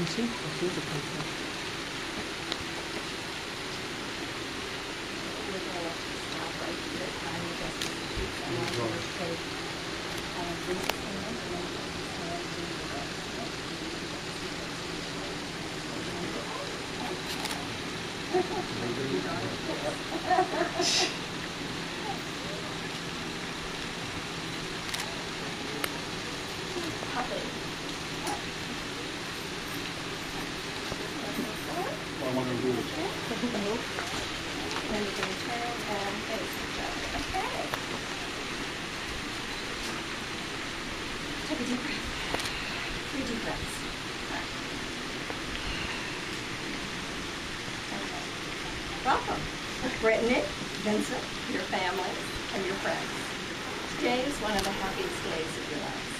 see the paper. I want to do it. And you can turn and face each other. Okay. Take a deep breath. 3 deep breaths. Okay. Welcome, Brittany, Vincent, your family, and your friends. Today is one of the happiest days of your lives.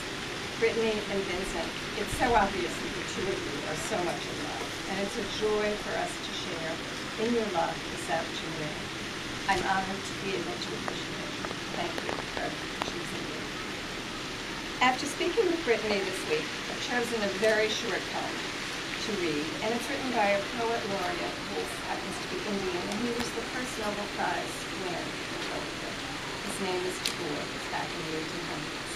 Brittany and Vincent, it's so obvious that the two of you are so much in love, and it's a joy for us to share in your love this afternoon. I'm honored to be able to appreciate you. Thank you for choosing me. After speaking with Brittany this week, I've chosen a very short poem to read, and it's written by a poet laureate who happens to be Indian, and he was the first Nobel Prize winner for poetry. His name is Tagore. He's back in the 1800s.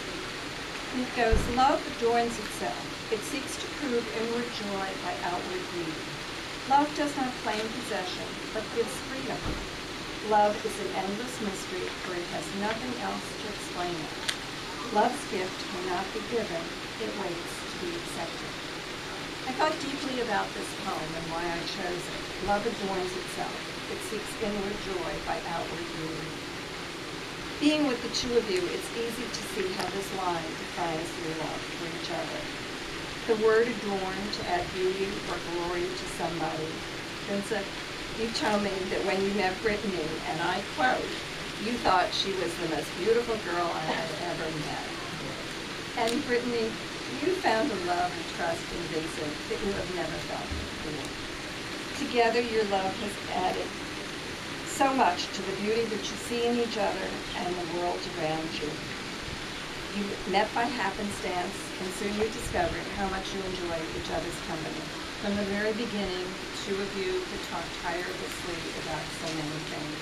And it goes, love adorns itself. It seeks to prove inward joy by outward beauty. Love does not claim possession, but gives freedom. Love is an endless mystery, for it has nothing else to explain it. Love's gift cannot be given. It waits to be accepted. I thought deeply about this poem and why I chose it. Love adorns itself. It seeks inward joy by outward beauty. Being with the two of you, it's easy to see how this line defines your love for each other. The word adorn, to add beauty or glory to somebody. Vincent, you told me that when you met Brittany, and I quote, you thought she was the most beautiful girl I had ever met. And Brittany, you found a love and trust in Vincent that you have never felt before. Together, your love has added so much to the beauty that you see in each other and the world around you. You met by happenstance, and soon you discovered how much you enjoyed each other's company. From the very beginning, the two of you could talk tirelessly about so many things.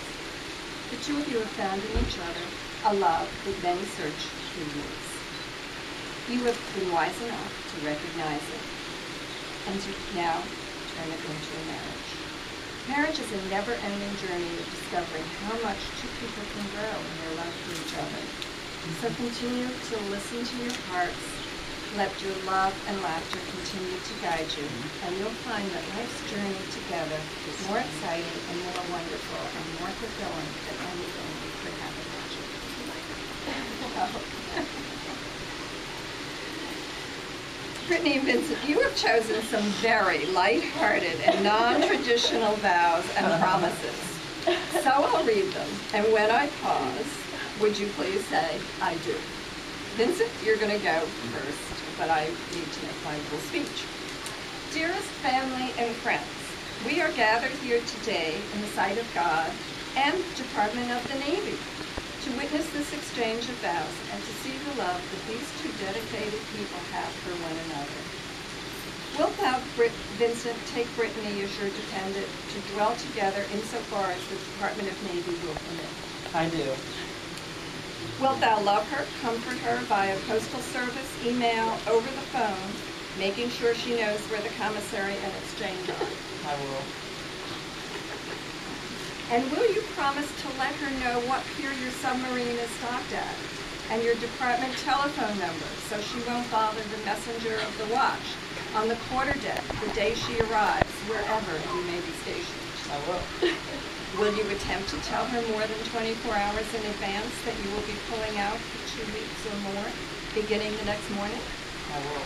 The two of you have found in each other a love that many searched through years. You have been wise enough to recognize it and to now turn it into a marriage. Marriage is a never-ending journey of discovering how much two people can grow in their love for each other. So continue to listen to your hearts, let your love and laughter continue to guide you, and you'll find that life's journey together is more exciting and more wonderful and more fulfilling than anything we could have imagined. Brittany and Vincent, you have chosen some very light-hearted and non-traditional vows and promises. So I'll read them, and when I pause, would you please say, I do? Vincent, you're going to go first, but I need to make my little speech. Dearest family and friends, we are gathered here today in the sight of God and the Department of the Navy to witness this exchange of vows and to see the love that these two dedicated people have for one another. Wilt thou, Vincent, take Brittany as your dependent to dwell together insofar as the Department of Navy will permit? I do. Wilt thou love her, comfort her via postal service, email, over the phone, making sure she knows where the commissary and exchange are? I will. And will you promise to let her know what pier your submarine is docked at and your department telephone number so she won't bother the messenger of the watch on the quarterdeck the day she arrives, wherever you may be stationed? I will. Will you attempt to tell her more than 24 hours in advance that you will be pulling out for 2 weeks or more, beginning the next morning? I will.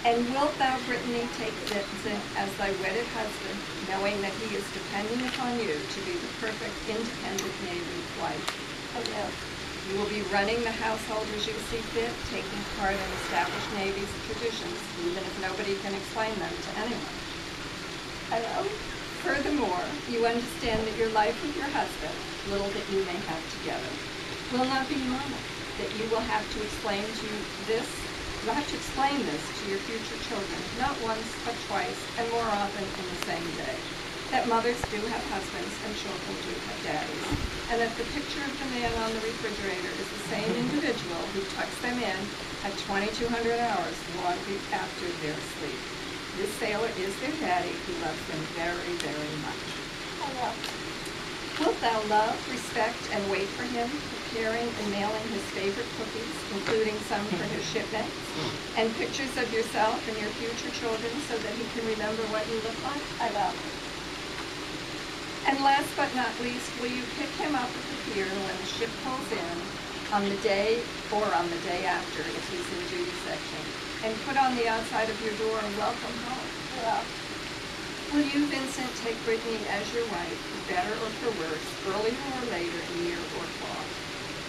And wilt thou, Brittany, take Vincent as thy wedded husband, knowing that he is depending upon you to be the perfect independent Navy wife? Oh, yes. You will be running the household as you see fit, taking part in established Navy's traditions, even if nobody can explain them to anyone. I know. Furthermore, you understand that your life with your husband, little that you may have together, will not be normal, that you will have to explain to this You'll have to explain this to your future children, not once, but twice, and more often in the same day. That mothers do have husbands and children do have daddies. And that the picture of the man on the refrigerator is the same individual who tucks them in at 2200 hours long after they're asleep. This sailor is their daddy who loves them very, very much. I will. Wilt thou love, respect, and wait for him, preparing and mailing his favorite cookies, including some for his shipmates, and pictures of yourself and your future children so that he can remember what you look like? I will. And last but not least, will you pick him up at the pier when the ship pulls in on the day or on the day after if he's in duty section, and put on the outside of your door welcome home? I will. Will you, Vincent, take Brittany as your wife, for better or for worse, earlier or later, near or far?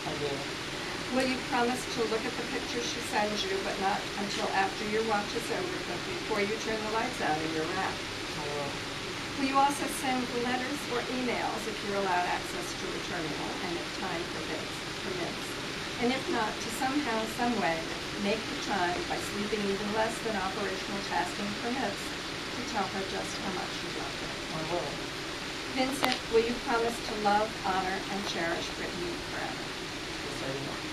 I do. Will you promise to look at the pictures she sends you, but not until after your watch is over, but before you turn the lights out in your wrap? I will. Will you also send letters or emails if you're allowed access to a terminal and if time permits? And if not, to somehow, some way, make the time by sleeping even less than operational tasking permits to tell her just how much you love her. I will. Vincent, will you promise to love, honor, and cherish Brittany forever? Yes, I will.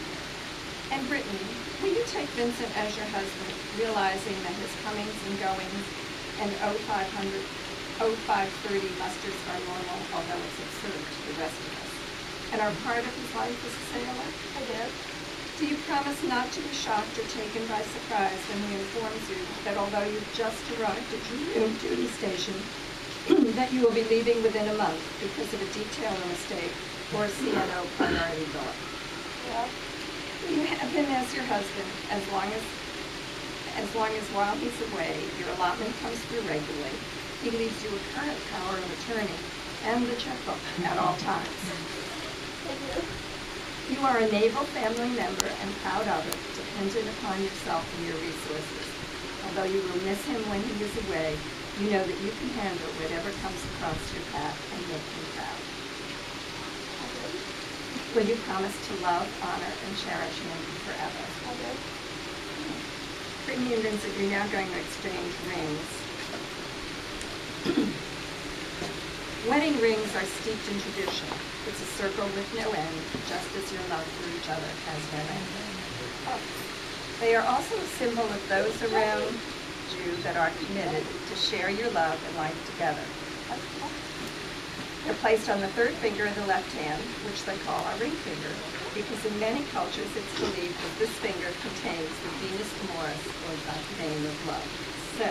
And Brittany, will you take Vincent as your husband, realizing that his comings and goings and 0530 musters are normal, although it's absurd to the rest of us, and are part of his life as a sailor? I do. Do you promise not to be shocked or taken by surprise when he informs you that although you've just arrived at your new duty station, that you will be leaving within a month because of a detailer mistake or a CNO priority billet? Yeah. You have him as your husband as long as while he's away, your allotment comes through regularly. He leaves you a current power of attorney and the checkbook at all times. I do. You are a naval family member and proud of it, dependent upon yourself and your resources. Although you will miss him when he is away, you know that you can handle whatever comes across your path and make him proud. I do. Will you promise to love, honor, and cherish him forever? I do. Brittany and Vincent, you're now going to exchange rings. Wedding rings are steeped in tradition. It's a circle with no end, just as your love for each other has no end. They are also a symbol of those around you that are committed to share your love and life together. They're placed on the third finger of the left hand, which they call our ring finger, because in many cultures it's believed that this finger contains the Venus Amoris, or the vein of love. So,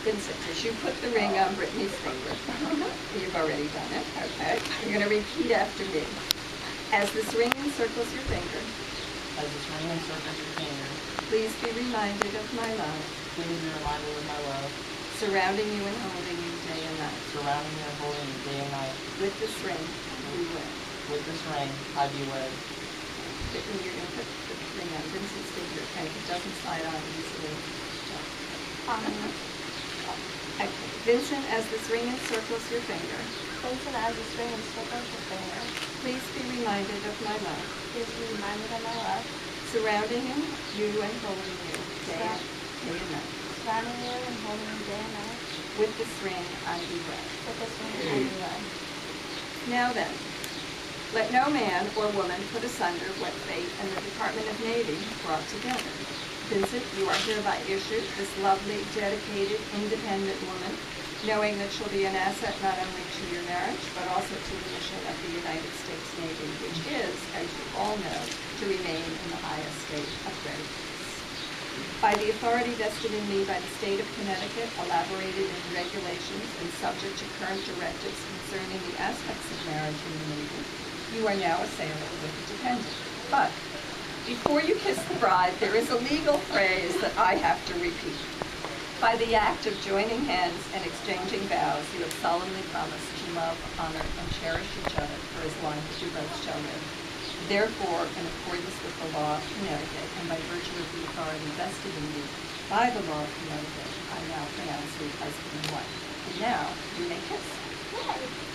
Vincent, as you put the ring on Brittany's finger, you've already done it, okay? You're going to repeat after me. As this ring encircles your finger, As this ring encircles your finger, please be reminded of my love, please be reminded of my love, surrounding you and holding you day and night. surrounding me and holding me day and night. With this ring, we wed. With this ring, I be wed. Brittany, you're going to put the ring on Vincent's finger, okay? It doesn't slide on easily. Okay. Vincent, as this ring encircles your finger, Vincent, as this ring encircles your finger, please be reminded of my love, please be reminded of my love, surrounding you and holding you day and night. surrounding you and holding you day and night. With this ring, I be wed. With this ring, I be wed. Now then, let no man or woman put asunder what fate and the Department of Navy brought together. Vincent, you are hereby issued this lovely, dedicated, independent woman, knowing that she'll be an asset not only to your marriage, but also to the mission of the United States Navy, which is, as you all know, to remain in the highest state of readiness. By the authority vested in me by the state of Connecticut, elaborated in regulations and subject to current directives concerning the aspects of marriage in the Navy, you are now a sailor with a dependent. But before you kiss the bride, there is a legal phrase that I have to repeat. By the act of joining hands and exchanging vows, you have solemnly promised to love, honor, and cherish each other for as long as you both shall live. Therefore, in accordance with the law of Connecticut, and by virtue of the authority vested in me by the law of Connecticut, I now pronounce you husband and wife. And now, you may kiss. Yay!